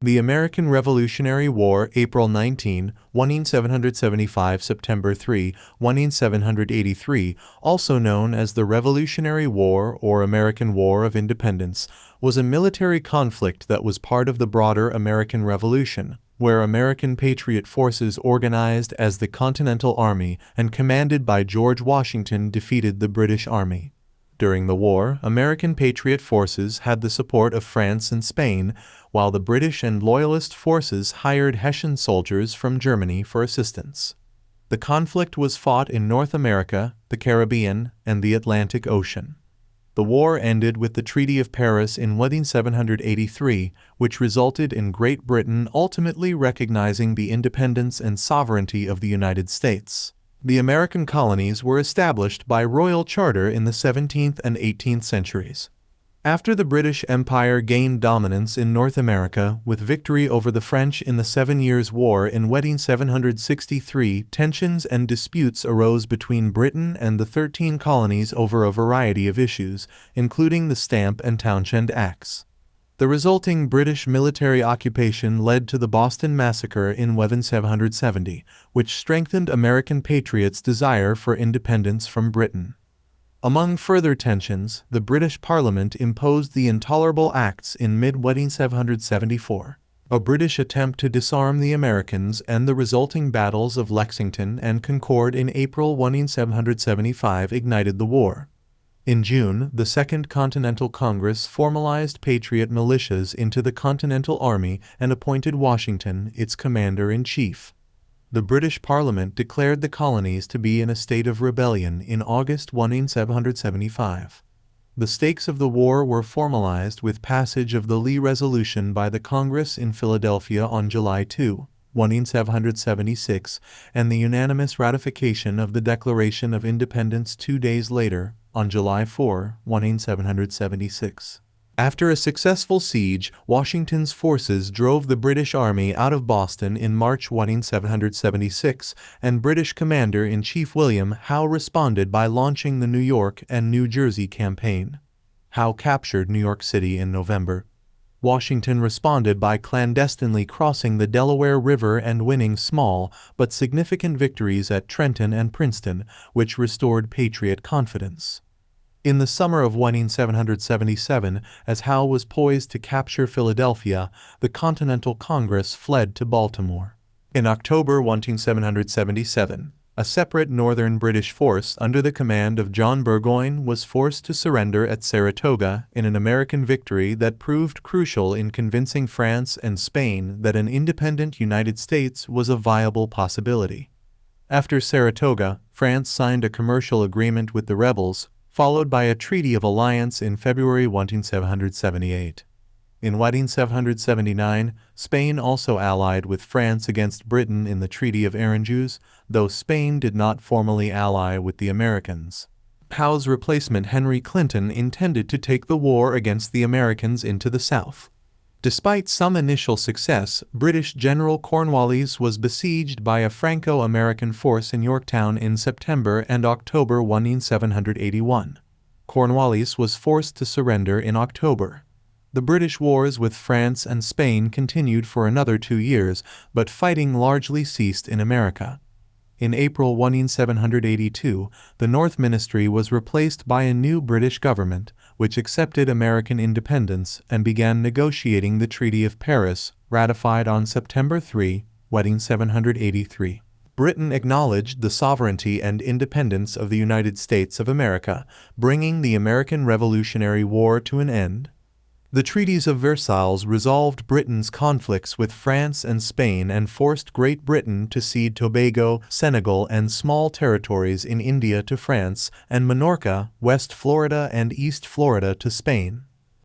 The American Revolutionary War, April 19, 1775, September 3, 1783, also known as the Revolutionary War or American War of Independence, was a military conflict that was part of the broader American Revolution, where American patriot forces organized as the Continental Army and commanded by George Washington defeated the British Army. During the war, American patriot forces had the support of France and Spain, while the British and Loyalist forces hired Hessian soldiers from Germany for assistance. The conflict was fought in North America, the Caribbean, and the Atlantic Ocean. The war ended with the Treaty of Paris in 1783, which resulted in Great Britain ultimately recognizing the independence and sovereignty of the United States. The American colonies were established by royal charter in the 17th and 18th centuries. After the British Empire gained dominance in North America with victory over the French in the 7 Years' War in 1763, tensions and disputes arose between Britain and the 13 colonies over a variety of issues, including the Stamp and Townshend Acts. The resulting British military occupation led to the Boston Massacre in 1770, which strengthened American patriots' desire for independence from Britain. Among further tensions, the British Parliament imposed the Intolerable Acts in mid-1774, a British attempt to disarm the Americans, and the resulting battles of Lexington and Concord in April 1775 ignited the war. In June, the Second Continental Congress formalized Patriot militias into the Continental Army and appointed Washington its commander-in-chief. The British Parliament declared the colonies to be in a state of rebellion in August 1775. The stakes of the war were formalized with passage of the Lee Resolution by the Congress in Philadelphia on July 2, 1776, and the unanimous ratification of the Declaration of Independence 2 days later, on July 4, 1776. After a successful siege, Washington's forces drove the British Army out of Boston in March 1776, and British Commander-in-Chief William Howe responded by launching the New York and New Jersey campaign. Howe captured New York City in November. Washington responded by clandestinely crossing the Delaware River and winning small but significant victories at Trenton and Princeton, which restored Patriot confidence. In the summer of 1777, as Howe was poised to capture Philadelphia, the Continental Congress fled to Baltimore. In October 1777, a separate northern British force under the command of John Burgoyne was forced to surrender at Saratoga in an American victory that proved crucial in convincing France and Spain that an independent United States was a viable possibility. After Saratoga, France signed a commercial agreement with the rebels, followed by a treaty of alliance in February 1778. In 1779, Spain also allied with France against Britain in the Treaty of Aranjuez, though Spain did not formally ally with the Americans. Howe's replacement Henry Clinton intended to take the war against the Americans into the South. Despite some initial success, British General Cornwallis was besieged by a Franco-American force in Yorktown in September and October 1781. Cornwallis was forced to surrender in October. The British wars with France and Spain continued for another 2 years, but fighting largely ceased in America. In April 1782, the North Ministry was replaced by a new British government, which accepted American independence and began negotiating the Treaty of Paris, ratified on September 3, 1783. Britain acknowledged the sovereignty and independence of the United States of America, bringing the American Revolutionary War to an end. The Treaties of Versailles resolved Britain's conflicts with France and Spain and forced Great Britain to cede Tobago, Senegal, and small territories in India to France, and Minorca, West Florida, and East Florida to Spain.